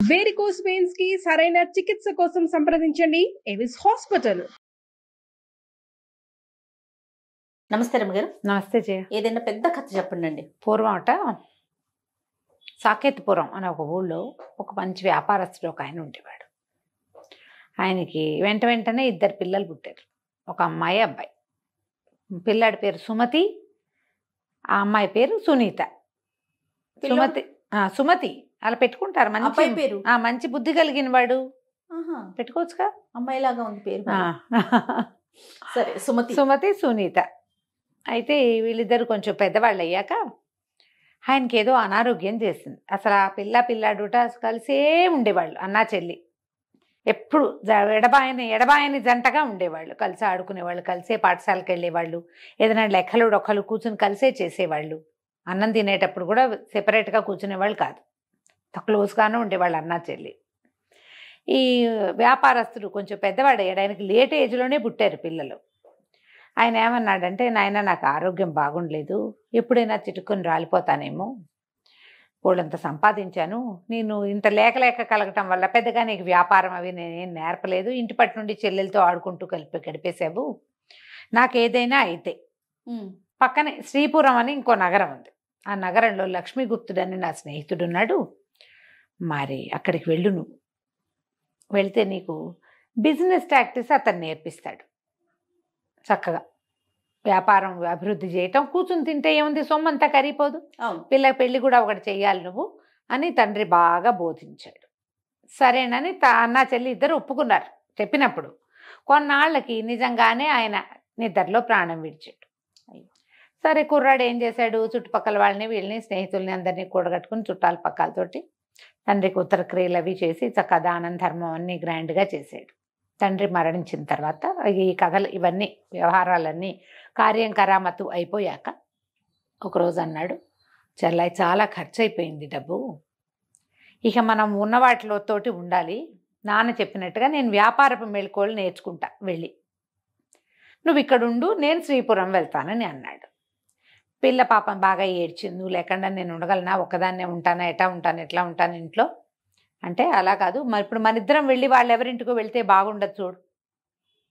Varicose veins కి సరైన చికిత్స కోసం సంప్రదించండి ఎవిస్ హాస్పిటల్. నమస్తే రమ్మగారు. నమస్తే జయ. ఏదైనా పెద్ద కథ చెప్పండి. పూర్వం అట సాకేత్పురం అనే ఒక ఊళ్ళో ఒక మంచి వ్యాపారస్తుడు ఒక ఆయన ఉండేవాడు. ఆయనకి వెంటనే 2 పిల్లలు పుట్టారు, ఒక అమ్మాయి అబ్బాయి. పిల్లాడి పేరు సుమతి, ఆ అమ్మాయి పేరు సునీత. సుమతి అలా పెట్టుకుంటారు, మంచి పేరు, మంచి బుద్ధి కలిగిన వాడు, పెట్టుకోవచ్చుగా, అమ్మాయిలాగా ఉంది పేరు. సరే, సుమతి సునీత. అయితే వీళ్ళిద్దరు కొంచెం పెద్దవాళ్ళు అయ్యాక ఆయనకి ఏదో అనారోగ్యం చేసింది. అసలు ఆ పిల్లాడుట కలిసే ఉండేవాళ్ళు, అన్నా చెల్లి. ఎప్పుడు ఎడబాయని జంటగా ఉండేవాళ్ళు, కలిసి ఆడుకునేవాళ్ళు, కలిసే పాఠశాలకు వెళ్ళేవాళ్ళు, ఏదైనా లెక్కలు డొక్కలు కూర్చుని కలిసే చేసేవాళ్ళు. అన్నం తినేటప్పుడు కూడా సెపరేట్గా కూర్చునేవాళ్ళు కాదు, క్లోజ్గానే ఉండేవాళ్ళు అన్నా చెల్లి. ఈ వ్యాపారస్తుడు కొంచెం పెద్దవాడు అయ్యాడు, ఆయనకి లేట్ ఏజ్లోనే పుట్టారు పిల్లలు. ఆయన ఏమన్నాడంటే, నాయన నాకు ఆరోగ్యం బాగుండలేదు, ఎప్పుడైనా చిటుక్కుని రాలిపోతానేమో, వాళ్ళంత సంపాదించాను, నేను ఇంత లేక కలగటం వల్ల పెద్దగా నీకు వ్యాపారం అవి నేనేం నేర్పలేదు, ఇంటి పట్టు నుండి చెల్లెలతో ఆడుకుంటూ గడిపేశావు, నాకేదైనా అయితే. పక్కనే శ్రీపురం అని ఇంకో నగరం ఉంది, ఆ నగరంలో లక్ష్మీగుప్తుడని నా స్నేహితుడున్నాడు, మరి అక్కడికి వెళ్ళు, నువ్వు వెళ్తే నీకు బిజినెస్ టాక్టిక్స్ అతను నేర్పిస్తాడు. చక్కగా వ్యాపారం అభివృద్ధి చేయటం, కూర్చుని తింటే ఏముంది, సొమ్మంతా కరిగిపోదు, పిల్ల పెళ్ళి కూడా ఒకటి చెయ్యాలి నువ్వు అని తండ్రి బాగా బోధించాడు. సరేనని అన్నా చెల్లి ఇద్దరు ఒప్పుకున్నారు. చెప్పినప్పుడు కొన్నాళ్ళకి నిజంగానే ఆయన నిద్రలో ప్రాణం విడిచాడు. సరే, కుర్రాడు ఏం చేశాడు, చుట్టుపక్కల వాళ్ళని వీళ్ళని స్నేహితుల్ని అందరినీ కూడగట్టుకుని చుట్టాల పక్కలతోటి తండ్రికి ఉత్తర క్రియలు అవి చేసి చక్కగా దానం ధర్మం అన్నీ గ్రాండ్గా చేశాడు. తండ్రి మరణించిన తర్వాత ఈ కథలు ఇవన్నీ వ్యవహారాలన్నీ కార్యం కరామతు అయిపోయాక ఒకరోజు అన్నాడు, చెల్లాయి చాలా ఖర్చు అయిపోయింది డబ్బు, ఇక మనం ఉన్న వాటితోటి ఉండాలి, నాన్న చెప్పినట్టుగా నేను వ్యాపారపు మెళకువలు నేర్చుకుంటా, వెళ్ళి నువ్వు ఇక్కడ ఉండు, నేను శ్రీపురం వెళ్తానని అన్నాడు. పిల్ల పాపం బాగా ఏడ్చింది, నువ్వు లేకుండా నేను ఉండగలనా, ఒక్కదాన్నే ఉంటానా, ఎట్లా ఉంటాను ఇంట్లో అంటే, అలా కాదు, మరి ఇప్పుడు మన ఇద్దరం వెళ్ళి వాళ్ళు ఎవరింటికో వెళ్తే బాగుండదు, చూడు,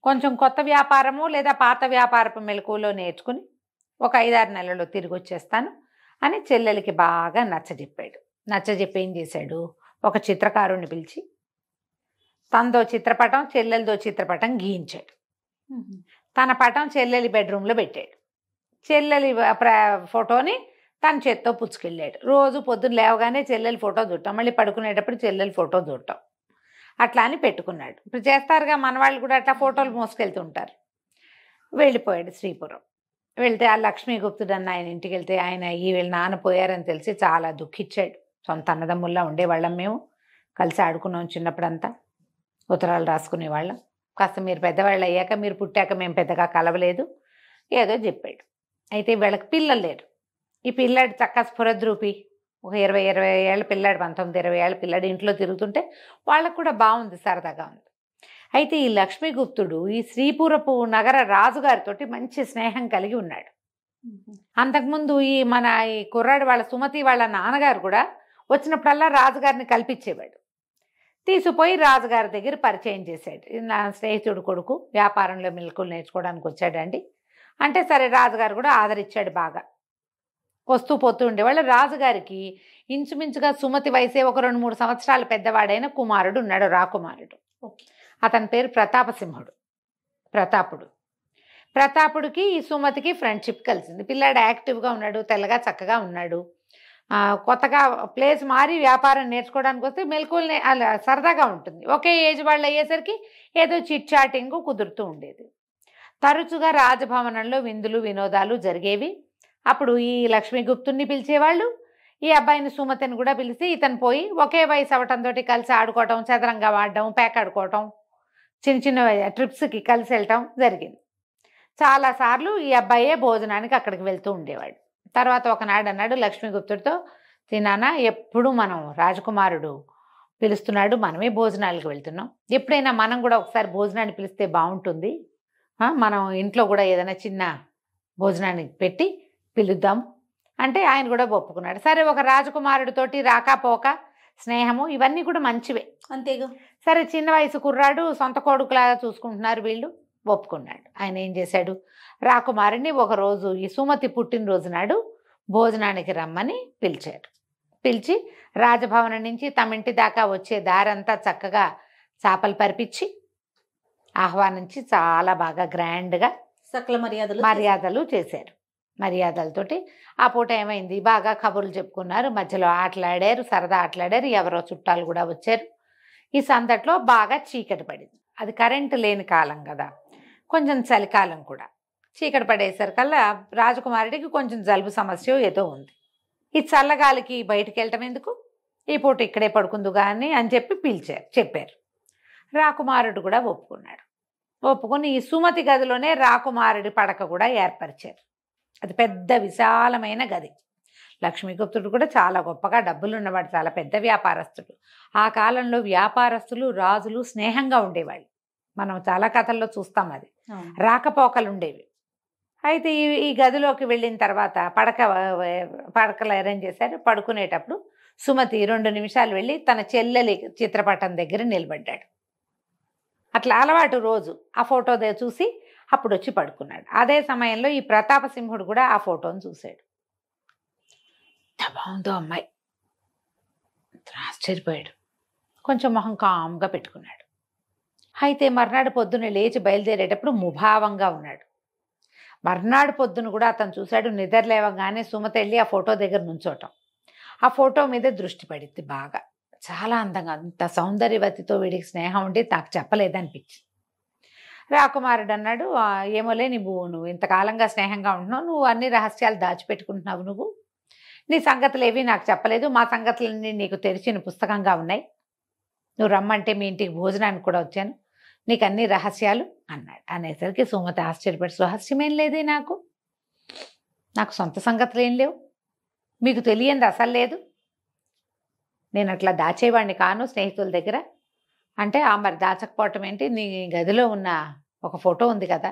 కొంచెం కొత్త వ్యాపారము లేదా పాత వ్యాపారపు మెలకువలో నేర్చుకుని ఒక 5-6 నెలల్లో తిరిగి వచ్చేస్తాను అని చెల్లెలకి బాగా నచ్చజెప్పి ఏం చేశాడు, ఒక చిత్రకారుణ్ణి పిలిచి తనదో చిత్రపటం చెల్లెలదో చిత్రపటం గీయించాడు. తన పటం చెల్లెలి బెడ్రూమ్లో పెట్టాడు, చెల్లెలి ఫోటోని తన చేత్తో పుచ్చుకెళ్ళాడు. రోజు పొద్దున్న లేవగానే చెల్లెలి ఫోటో చూడటం, మళ్ళీ పడుకునేటప్పుడు చెల్లెలి ఫోటో చూడటం, అట్లా అని పెట్టుకున్నాడు. ఇప్పుడు చేస్తారుగా మన వాళ్ళు కూడా, అట్లా ఫోటోలు మోసుకెళ్తుంటారు. వెళ్ళిపోయాడు శ్రీపురం. వెళ్తే ఆ లక్ష్మీగుప్తుడు అన్న ఆయన ఇంటికి వెళ్తే ఆయన వీళ్ళ నాన్న పోయారని తెలిసి చాలా దుఃఖించాడు. సొంత అన్నదమ్ముల్లా ఉండేవాళ్ళం, మేము కలిసి ఆడుకున్నాం చిన్నప్పుడంతా, ఉత్తరాలు రాసుకునేవాళ్ళం, కాస్త మీరు పెద్దవాళ్ళు అయ్యాక మీరు పుట్టాక మేము పెద్దగా కలవలేదు, ఏదో చెప్పాడు. అయితే వీళ్ళకి పిల్లలు లేరు. ఈ పిల్లాడు చక్క స్ఫురద్రూపి, ఒక 20 ఏళ్ళ పిల్లాడు, 19-20 ఏళ్ళ పిల్లాడు ఇంట్లో తిరుగుతుంటే వాళ్ళకు కూడా బాగుంది, సరదాగా ఉంది. అయితే ఈ లక్ష్మీగుప్తుడు ఈ శ్రీపురపు నగర రాజుగారితో మంచి స్నేహం కలిగి ఉన్నాడు. అంతకుముందు ఈ కుర్రాడు వాళ్ళ సుమతి వాళ్ళ నాన్నగారు కూడా వచ్చినప్పుడల్లా రాజుగారిని కల్పించేవాడు. తీసుకుపోయి రాజుగారి దగ్గర పరిచయం చేశాడు, నా స్నేహితుడు కొడుకు వ్యాపారంలో మెలకువలు నేర్చుకోవడానికి వచ్చాడండి అంటే, సరే రాజుగారు కూడా ఆదరించాడు. బాగా వస్తూ పోతూ ఉండేవాళ్ళు. రాజుగారికి ఇంచుమించుగా సుమతి వయసే ఒక 2-3 సంవత్సరాల పెద్దవాడైన కుమారుడు ఉన్నాడు, రాకుమారుడు. అతని పేరు ప్రతాపుడికి ఈ సుమతికి ఫ్రెండ్షిప్ కలిసింది. పిల్లాడు యాక్టివ్గా ఉన్నాడు, తెల్లగా చక్కగా ఉన్నాడు. కొత్తగా ప్లేస్ మారి వ్యాపారం నేర్చుకోవడానికి వస్తే మెలకువల్ని అలా సరదాగా ఉంటుంది. ఒకే ఏజ్ వాళ్ళు అయ్యేసరికి ఏదో చిట్ చాటింగ్ కుదురుతూ ఉండేది. తరచుగా రాజభవనంలో విందులు వినోదాలు జరిగేవి. అప్పుడు ఈ లక్ష్మీగుప్తుడిని పిలిచేవాళ్ళు, ఈ అబ్బాయిని సుమతిని కూడా పిలిచి ఇతను పోయి ఒకే వయసు అవటంతో కలిసి ఆడుకోవటం, చదరంగా ఆడటం, పేకాడుకోవటం, చిన్న ట్రిప్స్కి కలిసి వెళ్ళటం జరిగింది. చాలాసార్లు ఈ అబ్బాయే భోజనానికి అక్కడికి వెళ్తూ ఉండేవాడు. తర్వాత ఒకనాడు అన్నాడు లక్ష్మీగుప్తుడితో, తినానా, ఎప్పుడు మనం రాజకుమారుడు పిలుస్తున్నాడు, మనమే భోజనాలకు వెళ్తున్నాం, ఎప్పుడైనా మనం కూడా ఒకసారి భోజనాన్ని పిలిస్తే బాగుంటుంది, మనం ఇంట్లో కూడా ఏదైనా చిన్న భోజనానికి పెట్టి పిలుద్దాం అంటే ఆయన కూడా ఒప్పుకున్నాడు. సరే, ఒక రాజకుమారుడితోటి రాకపోక స్నేహము ఇవన్నీ కూడా మంచివే. అంతేగా. సరే చిన్న వయసు కుర్రాడు, సొంత కొడుకులాగా చూసుకుంటున్నారు వీళ్ళు. ఒప్పుకున్నాడు. ఆయన ఏం చేశాడు, రాకుమారుని ఒకరోజు ఈ సుమతి పుట్టినరోజు నాడు భోజనానికి రమ్మని పిలిచాడు. పిలిచి రాజభవనం నుంచి తమ ఇంటి దాకా వచ్చే దారంతా చక్కగా చాపలు పరిపించి ఆహ్వానించి చాలా బాగా గ్రాండ్గా సకల మర్యాదలు చేశారు. మర్యాదలతోటి ఆ పూట ఏమైంది, బాగా కబుర్లు చెప్పుకున్నారు, మధ్యలో ఆటలాడారు, సరదా ఆటలాడారు, ఎవరో చుట్టాలు కూడా వచ్చారు. ఈ సందట్లో బాగా చీకటి పడింది. అది కరెంటు లేని కాలం కదా, కొంచెం చలికాలం కూడా. చీకటి పడేసరికల్లా రాజకుమారుడికి కొంచెం జలుబు సమస్య ఏదో ఉంది. ఈ చల్లగాలికి బయటికి వెళ్ళటం ఎందుకు, ఈ పూట ఇక్కడే పడుకుందు కానీ అని చెప్పి చెప్పారు. రాకుమారుడు కూడా ఒప్పుకున్నాడు. ఒప్పుకొని ఈ సుమతి గదిలోనే రాకుమారుడి పడక కూడా ఏర్పరిచారు. అది పెద్ద విశాలమైన గది. లక్ష్మీగుప్తుడు కూడా చాలా గొప్పగా డబ్బులున్నవాడు, చాలా పెద్ద వ్యాపారస్తుడు. ఆ కాలంలో వ్యాపారస్తులు రాజులు స్నేహంగా ఉండేవాళ్ళు. మనం చాలా కథల్లో చూస్తాం, అది రాకపోకలు ఉండేవి. అయితే ఈ గదిలోకి వెళ్ళిన తర్వాత పడకలు అరేంజ్ చేశారు. పడుకునేటప్పుడు సుమతి 2 నిమిషాలు వెళ్ళి తన చెల్లెలి చిత్రపటం దగ్గర నిలబడ్డాడు. అట్లా అలవాటు, రోజు ఆ ఫోటో చూసి అప్పుడు వచ్చి పడుకున్నాడు. అదే సమయంలో ఈ ప్రతాపసింహుడు కూడా ఆ ఫోటోను చూశాడు. బాగుందో అమ్మాయి, ఆశ్చర్యపోయాడు. కొంచెం మొహం కామ్గా పెట్టుకున్నాడు. అయితే మర్నాడు పొద్దున్న లేచి బయలుదేరేటప్పుడు ముభావంగా ఉన్నాడు. మర్నాడు పొద్దున కూడా అతను చూశాడు. నిద్ర లేవగానే సుమతి వెళ్ళి ఆ ఫోటో దగ్గర నుంచోటం, ఆ ఫోటో మీద దృష్టి పడింది బాగా. చాలా అందంగా, అంత సౌందర్యవతితో వీడికి స్నేహం ఉండి నాకు చెప్పలేదనిపించింది. రాకుమారుడు అన్నాడు, ఏమోలే నువ్వు ఇంతకాలంగా స్నేహంగా ఉంటున్నావు, నువ్వు అన్ని రహస్యాలు దాచిపెట్టుకుంటున్నావు, నువ్వు నీ సంగతులు ఏవి నాకు చెప్పలేదు, మా సంగతులన్నీ నీకు తెరిచిన పుస్తకంగా ఉన్నాయి, నువ్వు రమ్మంటే మీ ఇంటికి భోజనానికి కూడా వచ్చాను, నీకు అన్ని రహస్యాలు అన్నాడు. అనేసరికి సుమతి ఆశ్చర్యపడి, రహస్యమేం లేదే, నాకు సొంత సంగతులు ఏం లేవు, మీకు తెలియంది అసలు లేదు, నేను అట్లా దాచేవాడిని కాను స్నేహితుల దగ్గర అంటే. మరి దాచకపోవటం ఏంటి, నీ గదిలో ఉన్న ఒక ఫోటో ఉంది కదా,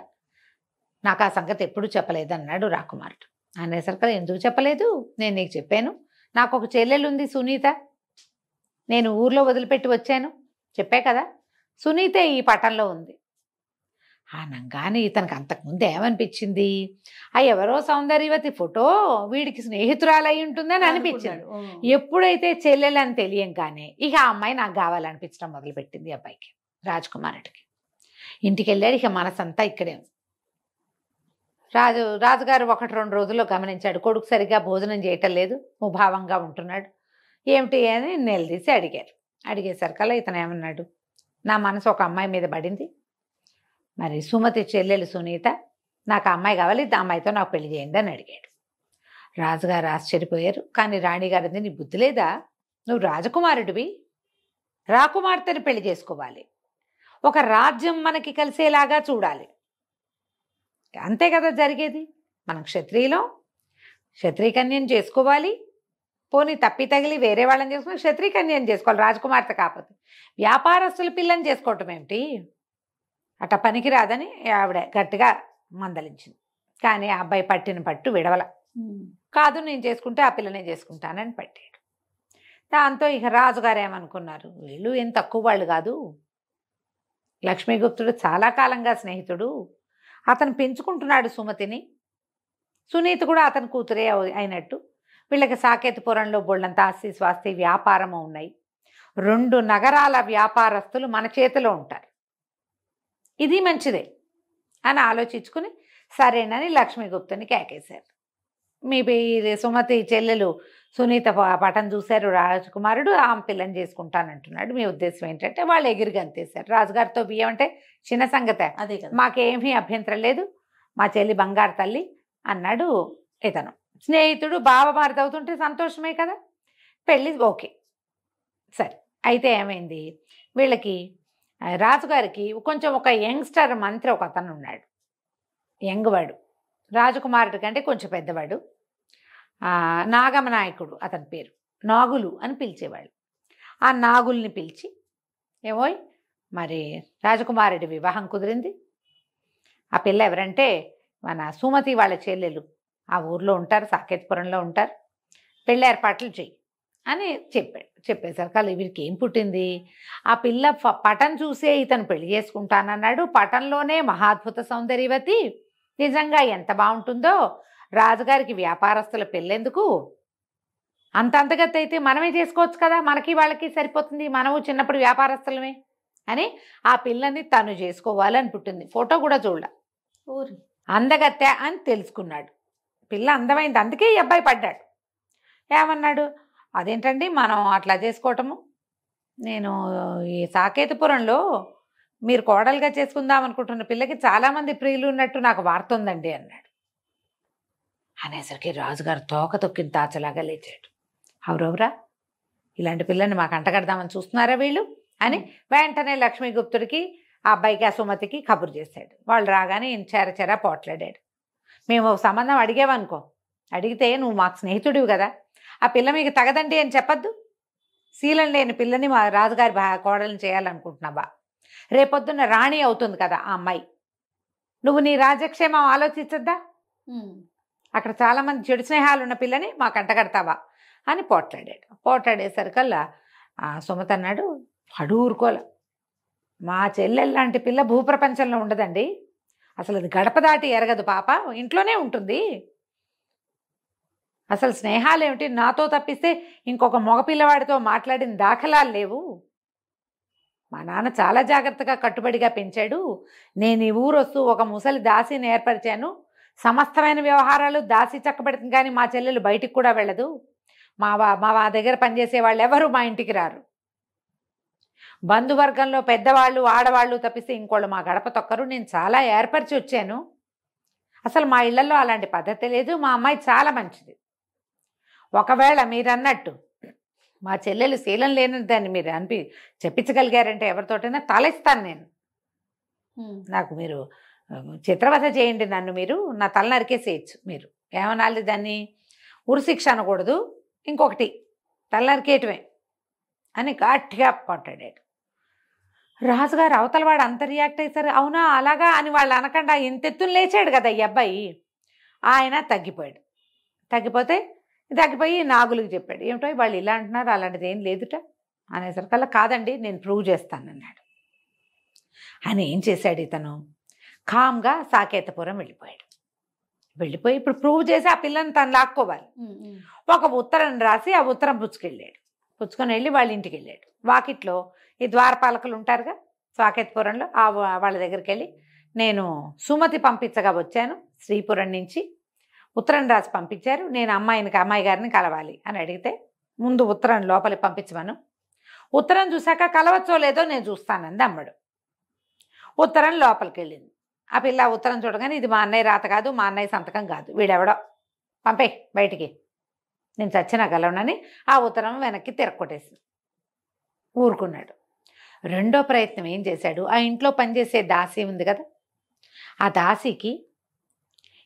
నాకు ఆ సంగతి ఎప్పుడూ చెప్పలేదు అన్నాడు రాకుమారుడు. అనేసరికి ఎందుకు చెప్పలేదు, నేను నీకు చెప్పాను, నాకు ఒక చెల్లెలు ఉంది సునీత, నేను ఊర్లో వదిలిపెట్టి వచ్చాను చెప్పే కదా, సునీతే ఈ పటంలో ఉంది అనగానే ఇతనికి అంతకుముందు ఏమనిపించింది, ఎవరో సౌందర్యవతి ఫోటో వీడికి స్నేహితురాలు అయి ఉంటుందని అనిపించింది. ఎప్పుడైతే చెల్లెలని తెలియంగానే ఇక ఆ అమ్మాయి నాకు కావాలనిపించడం మొదలుపెట్టింది అబ్బాయికి, రాజకుమారుడికి. ఇంటికి వెళ్ళాడు, ఇక మనసంతా ఇక్కడే ఉంది. రాజుగారు 1-2 రోజుల్లో గమనించాడు, కొడుకు సరిగ్గా భోజనం చేయటం లేదు, ముభావంగా ఉంటున్నాడు, ఏమిటి అని నిలదీసి అడిగారు. అడిగేసరికల్లా ఇతను ఏమన్నాడు, నా మనసు ఒక అమ్మాయి మీద పడింది, మరి సుమతి చెల్లెలు సునీత, నాకు అమ్మాయి కావాలి, ఆ అమ్మాయితో నాకు పెళ్లి చేయండి అని అడిగాడు. రాజుగారు ఆశ్చర్యపోయారు. కానీ రాణిగారు, నీ బుద్ధి లేదా, నువ్వు రాజకుమారుడివి, రాకుమార్తెని పెళ్లి చేసుకోవాలి, ఒక రాజ్యం మనకి కలిసేలాగా చూడాలి, అంతే కదా జరిగేది, మనం క్షత్రియులం, క్షత్రియ కన్యను చేసుకోవాలి, పోనీ తప్పి తగిలి వేరే వాళ్ళని చేసుకుని క్షత్రియ కన్యను చేసుకోవాలి, రాజకుమార్తె కాకపోతే వ్యాపారస్తుల పిల్లని చేసుకోవటం ఏమిటి, అట్ట పనికిరాదని ఆవిడ గట్టిగా మందలించింది. కానీ ఆ అబ్బాయి పట్టిన పట్టు విడవల, కాదు నేను చేసుకుంటే ఆ పిల్లనే చేసుకుంటానని పట్టాడు. దాంతో ఇక రాజుగారు ఏమనుకున్నారు, వీళ్ళు ఏం తక్కువ వాళ్ళు కాదు, లక్ష్మీగుప్తుడు చాలా కాలంగా స్నేహితుడు, అతను పెంచుకుంటున్నాడు సుమతిని, సునీత కూడా అతని కూతురే అయినట్టు, వీళ్ళకి సాకేతపురంలో బోళ్ళంత ఆస్తి స్వాస్తి వ్యాపారము ఉన్నాయి, 2 నగరాల వ్యాపారస్తులు మన చేతిలో ఉంటారు, ఇది మంచిదే అని ఆలోచించుకుని సరేనని లక్ష్మీగుప్తుని కేకేశారు. మీ సుమతి చెల్లెలు సునీత పటం చూశారు రాజకుమారుడు, ఆమె పిల్లని చేసుకుంటానంటున్నాడు, మీ ఉద్దేశం ఏంటంటే వాళ్ళు ఎగిరిగా అంతేశారు. రాజుగారితో బియ్యం అంటే చిన్న సంగతే, అదే కదా, మాకేమీ అభ్యంతరం లేదు, మా చెల్లి బంగారు తల్లి అన్నాడు ఇతను. స్నేహితుడు బావ మారుతవుతుంటే సంతోషమే కదా, పెళ్ళి ఓకే. సరే, అయితే ఏమైంది, వీళ్ళకి రాజుగారికి కొంచెం ఒక యంగ్స్టర్ మంత్రి ఒక అతను ఉన్నాడు, యంగ్ వాడు, రాజకుమారుడి కంటే కొంచెం పెద్దవాడు, నాగమ నాయకుడు అతని పేరు, నాగులు అని పిలిచేవాళ్ళు. ఆ నాగుల్ని పిలిచి, ఏమోయ్ మరి రాజకుమారుడి వివాహం కుదిరింది, ఆ పిల్ల ఎవరంటే మన సుమతి వాళ్ళ చెల్లెలు, ఆ ఊర్లో ఉంటారు, సాకేతపురంలో ఉంటారు, పెళ్ళి ఏర్పాట్లు చెయ్యి అని చెప్పేసరికి వాళ్ళు వీరికి ఏం పుట్టింది, ఆ పిల్ల పటం చూసే ఇతను పెళ్లి చేసుకుంటానన్నాడు, పటంలోనే మహాద్భుత సౌందర్యవతి, నిజంగా ఎంత బాగుంటుందో, రాజుగారికి వ్యాపారస్తుల పెళ్ళెందుకు, అంతగతి అయితే మనమే చేసుకోవచ్చు కదా, మనకి వాళ్ళకి సరిపోతుంది, మనము చిన్నప్పుడు వ్యాపారస్తులమే అని ఆ పిల్లని తను చేసుకోవాలని పుట్టింది. ఫోటో కూడా చూడాల, ఊరి అందగత్తె అని తెలుసుకున్నాడు. పిల్ల అందమైంది, అందుకే ఈ అబ్బాయి పడ్డాడు. ఏమన్నాడు, అదేంటండి మనం అట్లా చేసుకోవటము, నేను ఈ సాకేతపురంలో మీరు కోడలుగా చేసుకుందాం అనుకుంటున్న పిల్లకి చాలామంది ప్రియులు ఉన్నట్టు నాకు వార్త ఉందండి అన్నాడు. అనేసరికి రాజుగారు తోక తొక్కిన తాచలాగా లేచాడు. అవురవురా, ఇలాంటి పిల్లని మాకు అంటగడదామని చూస్తున్నారా వీళ్ళు అని వెంటనే లక్ష్మీగుప్తుడికి ఆ అబ్బాయికి ఆ సుమతికి కబురు చేశాడు. వాళ్ళు రాగానే చెర పోట్లాడాడు. మేము సంబంధం అడిగేవనుకో, అడిగితే నువ్వు మాకు స్నేహితుడివి కదా, ఆ పిల్ల మీకు తగదండి అని చెప్పద్దు, శీలం లేని పిల్లని మా రాజుగారి కోడలను చేయాలనుకుంటున్నావా, రేపొద్దున్న రాణి అవుతుంది కదా ఆ అమ్మాయి, నువ్వు నీ రాజక్షేమం ఆలోచించద్దా, అక్కడ చాలామంది చెడు స్నేహాలు ఉన్న పిల్లని మాకు అంటగడతావా అని పోట్లాడేసరికల్లా సుమతి అన్నాడు, అడూరుకోలే, మా చెల్లెల్లాంటి పిల్ల భూప్రపంచంలో ఉండదండి, అసలు అది గడప దాటి ఎరగదు పాప, ఇంట్లోనే ఉంటుంది, అసలు స్నేహాలు ఏమిటి, నాతో తప్పిస్తే ఇంకొక మగపిల్లవాడితో మాట్లాడిన దాఖలాలు లేవు, మా నాన్న చాలా జాగ్రత్తగా కట్టుబడిగా పెంచాడు, నేను ఈ ఊరొస్తూ ఒక ముసలి దాసిని ఏర్పరిచాను, సమస్తమైన వ్యవహారాలు దాసి చక్కబెడుతుంది, కానీ మా చెల్లెలు బయటికి కూడా వెళ్ళదు, మా దగ్గర పనిచేసే వాళ్ళు ఎవరు మా ఇంటికి రారు, బంధువర్గంలో పెద్దవాళ్ళు ఆడవాళ్ళు తప్పిస్తే ఇంకోళ్ళు మా గడప తొక్కరు, నేను చాలా ఏర్పరిచి వచ్చాను, అసలు మా ఇళ్లలో అలాంటి పద్ధతి లేదు, మా అమ్మాయి చాలా మంచిది, ఒకవేళ మీరు అన్నట్టు మా చెల్లెలు శీలం లేనిదాన్ని మీరు చెప్పించగలిగారంటే ఎవరితోటైనా తలయిస్తాను నేను, నాకు మీరు చిత్రవధ చేయండి, నన్ను మీరు నా తల నరికేసేయచ్చు, మీరు ఏమనాలి దాన్ని, ఉరిశిక్ష అనకూడదు, ఇంకొకటి తల నరికేయటమే అని గట్టిగా పోట్లాడాడు. రాజుగారు అవతలవాడు అంత రియాక్ట్ అయ్యారు. అవునా అలాగా అని వాళ్ళు అనకుండా ఇంతెత్తున లేచాడు కదా ఈ అబ్బాయి, ఆయన తగ్గిపోయి నాగులకు చెప్పాడు, ఏమిటో వాళ్ళు ఇలా అంటున్నారు, అలాంటిది ఏం లేదుట అనేసరికల్లా కాదండి నేను ప్రూవ్ చేస్తానన్నాడు. ఆయన ఏం చేశాడు, ఇతను కామ్గా సాకేతపురం వెళ్ళిపోయి ఇప్పుడు ప్రూవ్ చేసి ఆ పిల్లని తను లాక్కోవాలి, ఒక ఉత్తరం రాసి ఆ ఉత్తరం పుచ్చుకొని వెళ్ళి వాళ్ళ ఇంటికి వెళ్ళాడు. వాకిట్లో ఈ ద్వారపాలకులు ఉంటారుగా సాకేతపురంలో, వాళ్ళ దగ్గరికి వెళ్ళి నేను సుమతి పంపించగా వచ్చాను, శ్రీపురం నుంచి ఉత్తరం రాసి పంపించారు, నేను అమ్మాయి గారిని కలవాలి అని అడిగితే ముందు ఉత్తరం లోపలికి పంపించమను, ఉత్తరం చూశాక కలవచ్చో లేదో నేను చూస్తానంది అమ్మడు. ఉత్తరం లోపలికి వెళ్ళింది. ఆ పిల్ల ఉత్తరం చూడగానే ఇది మా అన్నయ్య రాత కాదు, మా అన్నయ్య సంతకం కాదు, వీడెవడో పంపే బయటికి, నేను చచ్చినా గలవనని ఆ ఉత్తరం వెనక్కి తిరక్కొట్టేసింది. ఊరుకున్నాడు. రెండో ప్రయత్నం ఏం చేశాడు, ఆ ఇంట్లో పనిచేసే దాసి ఉంది కదా, ఆ దాసికి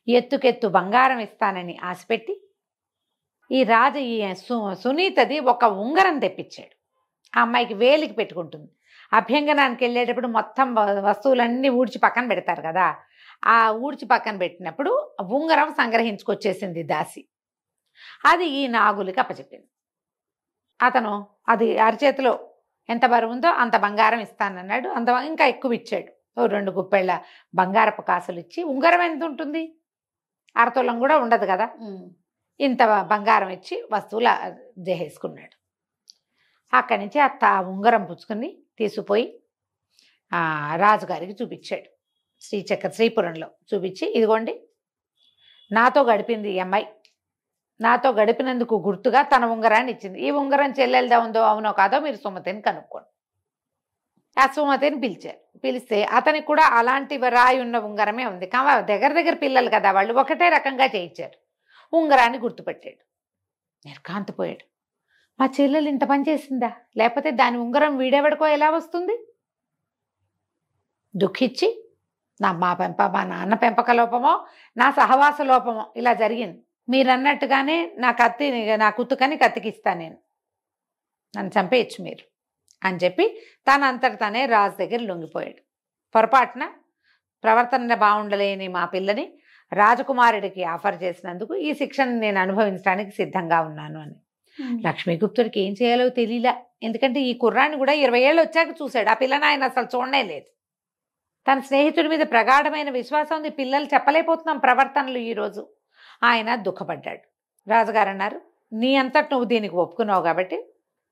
ఎత్తుకెత్తు బంగారం ఇస్తానని ఆశపెట్టి ఈ సునీతది ఒక ఉంగరం తెప్పించాడు. ఆ అమ్మాయికి వేలికి పెట్టుకుంటుంది. అభ్యంగనానికి వెళ్ళేటప్పుడు మొత్తం వస్తువులన్నీ ఊడ్చి పక్కన పెడతారు కదా, ఆ ఊడ్చి పక్కన పెట్టినప్పుడు ఉంగరం సంగ్రహించుకొచ్చేసింది దాసి. అది ఈ నాగులకి అప్పచెప్పింది. అతను అది అరచేతిలో ఎంత బరువు ఉందో అంత బంగారం ఇస్తానన్నాడు. ఇంకా ఎక్కువ ఇచ్చాడు. 2 గుప్పెళ్ళ బంగారపు కాసులు ఇచ్చి, ఉంగరం ఎంత ఉంటుంది, అరతొలం కూడా ఉండదు కదా, ఇంత బంగారం ఇచ్చి వస్తువులు జేసుకున్నాడు. అక్కడి నుంచి ఆ ఉంగరం పుచ్చుకుని తీసుకుపోయి రాజుగారికి చూపించాడు. శ్రీపురంలో చూపించి, ఇదిగోండి నాతో గడిపింది ఈ అమ్మాయి, నాతో గడిపినందుకు గుర్తుగా తన ఉంగరాన్ని ఇచ్చింది, ఈ ఉంగరం చెల్లెలదా ఉందో అవునో కాదో మీరు సుమతిని కనుక్కోండి. ఆ సుమతిని పిలిస్తే అతనికి కూడా అలాంటి రాయి ఉన్న ఉంగరమే ఉంది. దగ్గర పిల్లలు కదా వాళ్ళు, ఒకటే రకంగా చేయించారు. ఉంగరాన్ని గుర్తుపెట్టాడు. నిర్ఘాంతపోయాడు. మా చెల్లెలు ఇంత పని చేసిందా, లేకపోతే దాని ఉంగరం వీడెవడికో ఎలా వస్తుంది? దుఃఖించి మా నాన్న పెంపక లోపమో నా సహవాస లోపమో ఇలా జరిగింది, మీరన్నట్టుగానే నా కుత్తుకని కత్తికిస్తాను, నేను నన్ను చంపేయచ్చు మీరు అని చెప్పి తనే రాజు దగ్గర లొంగిపోయాడు. పొరపాటున ప్రవర్తన బాగుండలేని మా పిల్లని రాజకుమారుడికి ఆఫర్ చేసినందుకు ఈ శిక్షను నేను అనుభవించడానికి సిద్ధంగా ఉన్నాను అని. లక్ష్మీగుప్తుడికి ఏం చేయాలో తెలియలా. ఎందుకంటే ఈ కుర్రాన్ని కూడా 20 ఏళ్ళు వచ్చాక చూశాడు. ఆ పిల్లని ఆయన అసలు చూడనే లేదు. తన స్నేహితుడి మీద ప్రగాఢమైన విశ్వాసం ఉంది. పిల్లలు చెప్పలేకపోతున్నాం ప్రవర్తనలు ఈరోజు. ఆయన దుఃఖపడ్డాడు. రాజుగారు అన్నారు, నీ అంతటి నువ్వు దీనికి ఒప్పుకున్నావు కాబట్టి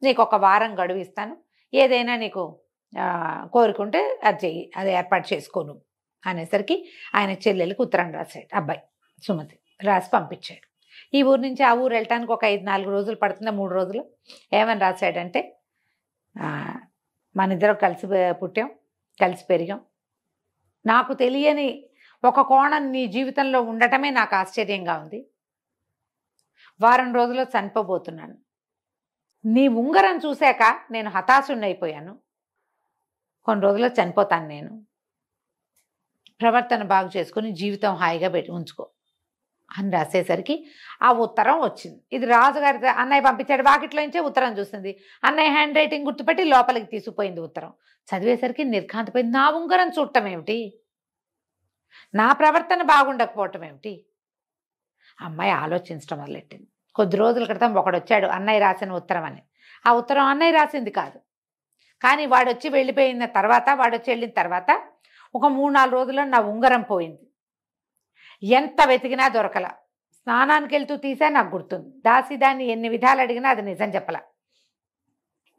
నీకు 1 వారం గడువు ఇస్తాను. ఏదైనా నీకు కోరుకుంటే అది చెయ్యి, అది ఏర్పాటు చేసుకోను అనేసరికి ఆయన చెల్లెలకు ఉత్తరం రాశాడు. అబ్బాయి సుమతి రాసి పంపించాడు. ఈ ఊరు నుంచి ఆ ఊరు వెళ్ళటానికి ఒక 5-4 రోజులు పడుతుందా, 3 రోజులు. ఏమని రాశాడంటే, మన ఇద్దరం కలిసి పుట్టాం, కలిసి పెరిగాం. నాకు తెలియని ఒక కోణం నీ జీవితంలో ఉండటమే నాకు ఆశ్చర్యంగా ఉంది. వారం రోజుల్లో చనిపోబోతున్నాను. నీ ఉంగరం చూశాక నేను హతాశున్నైపోయాను. కొన్ని రోజుల్లో చనిపోతాను నేను. ప్రవర్తన బాగు చేసుకుని జీవితం హాయిగా ఉంచుకో అని రాసేసరికి ఆ ఉత్తరం వచ్చింది. ఇది రాజుగారి అన్నయ్య పంపించాడు. వాకిట్లో నుంచే ఉత్తరం చూసింది. అన్నయ్య హ్యాండ్ రైటింగ్ గుర్తుపెట్టి లోపలికి తీసుకుపోయింది ఉత్తరం. చదివేసరికి నిర్ఘాంతపోయింది. నా ఉంగరం చూడటం ఏమిటి, నా ప్రవర్తన బాగుండకపోవటం ఏమిటి? అమ్మాయి ఆలోచించడం మొదలెట్టింది. కొద్ది రోజుల క్రితం ఒకడు వచ్చాడు, అన్నయ్య రాసిన ఉత్తరం అని. ఆ ఉత్తరం అన్నయ్య రాసింది కాదు. కానీ వాడొచ్చి వెళ్ళిపోయిన తర్వాత, వాడొచ్చి వెళ్ళిన తర్వాత ఒక 3-4 రోజుల్లో నా ఉంగరం పోయింది. ఎంత వెతికినా దొరకల. స్నానానికి వెళ్తూ తీసా, నాకు గుర్తుంది. దాసి దాన్ని ఎన్ని విధాలు అడిగినా అది నిజం చెప్పల.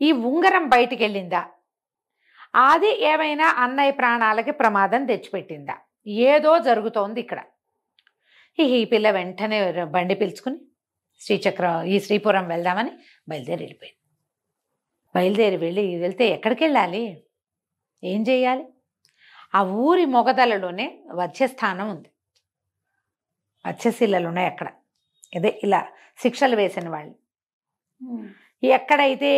ఈ ఉంగరం బయటికి వెళ్ళిందా, అది ఏమైనా అన్నయ్య ప్రాణాలకి ప్రమాదం తెచ్చిపెట్టిందా? ఏదో జరుగుతోంది ఇక్కడ. ఈ పిల్ల వెంటనే బండి పిలుచుకుని ఈ శ్రీపురం వెళ్దామని వెళ్ళిపోయింది. వెళ్తే ఎక్కడికి వెళ్ళాలి, ఏం చేయాలి? ఆ ఊరి మొగదలలోనే వధ్యస్థానం ఉంది. వధ్యశిలలు ఉన్నాయి అక్కడ. ఇదే ఇలా శిక్షలు వేసిన వాళ్ళు. ఎక్కడైతే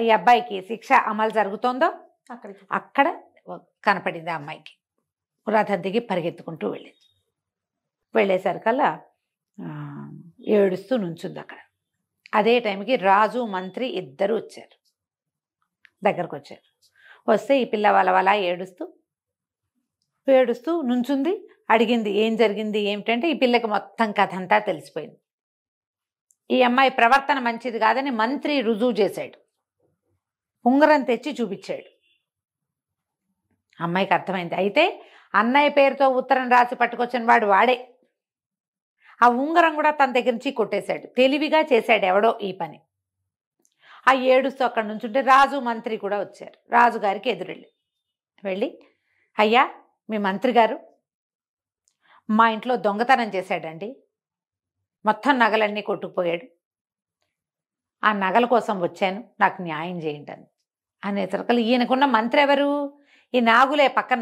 ఈ అబ్బాయికి శిక్ష అమలు జరుగుతోందో అక్కడ కనపడింది ఆ అమ్మాయికి. రథం దిగి పరిగెత్తుకుంటూ వెళ్ళేసరికల్లా ఏడుస్తూ నుంచుంది అక్కడ. అదే టైంకి రాజు మంత్రి ఇద్దరు వచ్చారు, దగ్గరకు వచ్చారు. వస్తే ఈ పిల్ల వాళ్ళ ఏడుస్తూ నుంచుంది. అడిగింది ఏం జరిగింది ఏమిటంటే, ఈ పిల్లకి మొత్తం కథ అంతా తెలిసిపోయింది. ఈ అమ్మాయి ప్రవర్తన మంచిది కాదని మంత్రి రుజువు చేశాడు. ఉంగరం తెచ్చి చూపించాడు. అమ్మాయికి అర్థమైంది. అయితే అన్నయ్య పేరుతో ఉత్తరం రాసి పట్టుకొచ్చిన వాడే. ఆ ఉంగరం కూడా తన దగ్గర నుంచి కొట్టేశాడు. తెలివిగా చేశాడు ఎవడో ఈ పని. ఆ ఏడుస్తూ అక్కడి నుంచి ఉంటే రాజు మంత్రి కూడా వచ్చారు. రాజుగారికి వెళ్ళి అయ్యా, మీ మంత్రి గారు మా ఇంట్లో దొంగతనం చేశాడండి, మొత్తం నగలన్నీ కొట్టుకుపోయాడు. ఆ నగల కోసం వచ్చాను, నాకు న్యాయం చేయండి అనేసరికల్లా ఈయనకున్న మంత్రి ఎవరు? ఈ నాగులే పక్కన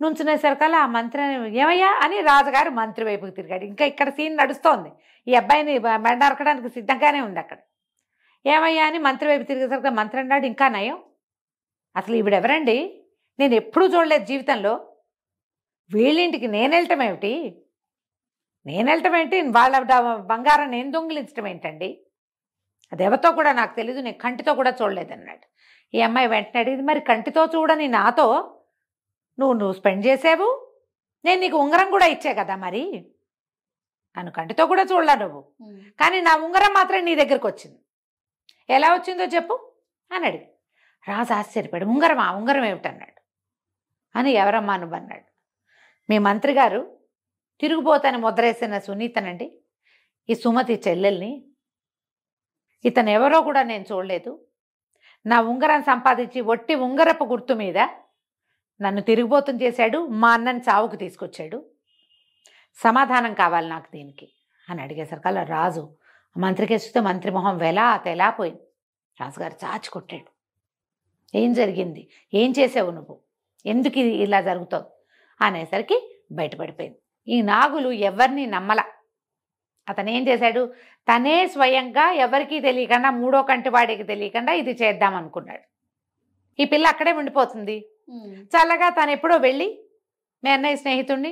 నుంచునేసరికల్లా ఆ మంత్రి ఏమయ్యా అని రాజుగారు మంత్రి వైపుకి తిరిగాడు. ఇంకా ఇక్కడ సీన్ నడుస్తోంది. ఈ అబ్బాయిని నరకడానికి సిద్ధంగానే ఉంది అక్కడ. ఏమయ్యా అని మంత్రి వైపు తిరిగేసరికి మంత్రి అన్నాడు, ఇంకా నయం, అసలు ఈవిడెవరండి, నేను ఎప్పుడూ చూడలేదు జీవితంలో. వీళ్ళింటికి నేను వెళ్ళటం ఏంటి, వాళ్ళ బంగారం నేను దొంగిలించడం ఏంటండి, అది ఎవరితో కూడా నాకు తెలీదు, నేను కంటితో కూడా చూడలేదన్నాడు. ఈ అమ్మాయి వెంటనే అడిగింది, మరి కంటితో చూడని నాతో నువ్వు స్పెండ్ చేసావు, నేను నీకు ఉంగరం కూడా ఇచ్చే కదా, మరి నన్ను కంటితో కూడా చూడలా నువ్వు, కానీ నా ఉంగరం మాత్రం నీ దగ్గరకు వచ్చింది, ఎలా వచ్చిందో చెప్పు అని అడిగి. రాజు ఆశ్చర్యపడి ఉంగరం ఏమిటన్నాడు. అని ఎవరమ్మా నువ్వు అన్నాడు. మీ మంత్రి గారు తిరుగుబోతని ముద్రేసిన సునీతనండి, ఈ సుమతి చెల్లెల్ని. ఇతను ఎవరో కూడా నేను చూడలేదు. నా ఉంగరం సంపాదించి ఒట్టి ఉంగరపు గుర్తు మీద నన్ను తిరుగుబోతం చేశాడు, మా అన్నని చావుకు తీసుకొచ్చాడు, సమాధానం కావాలి నాకు దీనికి అని అడిగేసరికల్లా రాజు మంత్రికి వేస్తే మంత్రి మొహం తెలా పోయింది. రాజుగారు చాచి కొట్టాడు. ఏం జరిగింది, ఏం చేసావు నువ్వు, ఎందుకు ఇలా జరుగుతావు అనేసరికి బయటపడిపోయింది. ఈ నాగులు ఎవరిని నమ్మల. అతను ఏం చేశాడు, తనే స్వయంగా ఎవరికీ తెలియకుండా, మూడో కంటి వాడికి తెలియకుండా ఇది చేద్దాం అనుకున్నాడు. ఈ పిల్ల అక్కడే ఉండిపోతుంది చల్లగా. తను ఎప్పుడో వెళ్ళి మీ అన్నయ్య స్నేహితుడిని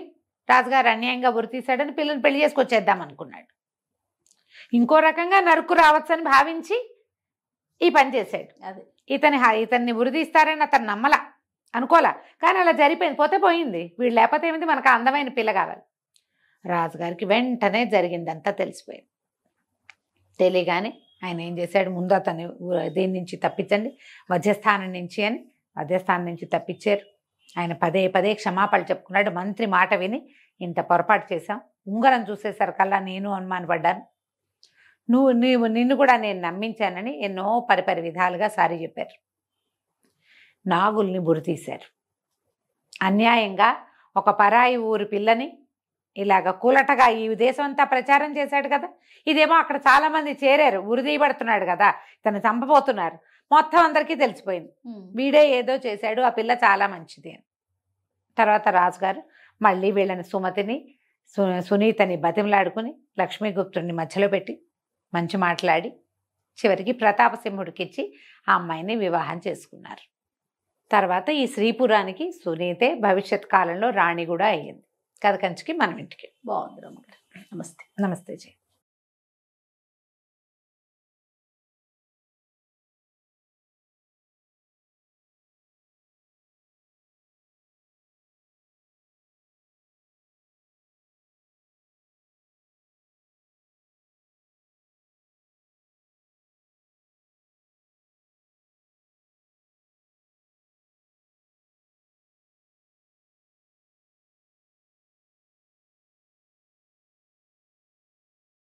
రాజుగారు అన్యాయంగా ఉరి తీశాడని పిల్లని పెళ్లి చేసుకొచ్చేద్దాం అనుకున్నాడు. ఇంకో రకంగా నరుకు రావచ్చని భావించి ఈ పని చేశాడు. అదే ఇతన్ని ఉరిదీస్తారని అతను నమ్మల, అనుకోలే. కానీ అలా జరిపోయింది, పోతే పోయింది. వీళ్ళు లేకపోతే ఏమిటి, మనకు అందమైన పిల్ల కావాలి. రాజుగారికి వెంటనే జరిగిందంతా తెలిసిపోయింది. తెలియగానే ఆయన ఏం చేశాడు, ముందు అతన్ని దీని నుంచి తప్పించండి, మధ్యస్థానం నుంచి అని మధ్యస్థానం నుంచి తప్పించారు. ఆయన పదే పదే క్షమాపణలు చెప్పుకున్నాడు. మంత్రి మాట విని ఇంత పొరపాటు చేశాం, ఉంగరం చూసేసరికల్లా నేను అనుమానపడ్డాను, నిన్ను కూడా నేను నమ్మించానని ఎన్నో పరిపరి విధాలుగా సారీ చెప్పారు. నాగుల్ని బురితీశారు. అన్యాయంగా ఒక పరాయి ఊరి పిల్లని ఇలాగ కూలటగా ఈ దేశం అంతా ప్రచారం చేశాడు కదా. ఇదేమో అక్కడ చాలా మంది చేరారు, ఉరిదీయబడుతున్నాడు కదా, తను చంపబోతున్నారు, మొత్తం అందరికీ తెలిసిపోయింది. వీడే ఏదో చేశాడు, ఆ పిల్ల చాలా మంచిది అని. తర్వాత రాజుగారు మళ్ళీ వీళ్ళని సుమతిని సునీతని బతిమలాడుకుని లక్ష్మీగుప్తుడిని మధ్యలో పెట్టి మంచి మాట్లాడి చివరికి ప్రతాపసింహుడికిచ్చి ఆ అమ్మాయిని వివాహం చేసుకున్నారు. తర్వాత ఈ శ్రీపురానికి సునీతే భవిష్యత్ కాలంలో రాణి కూడా అయ్యింది. కథ కంచికి మనం ఇంటికి. బాగుంది రమ్మగారు. నమస్తే. నమస్తే జీ.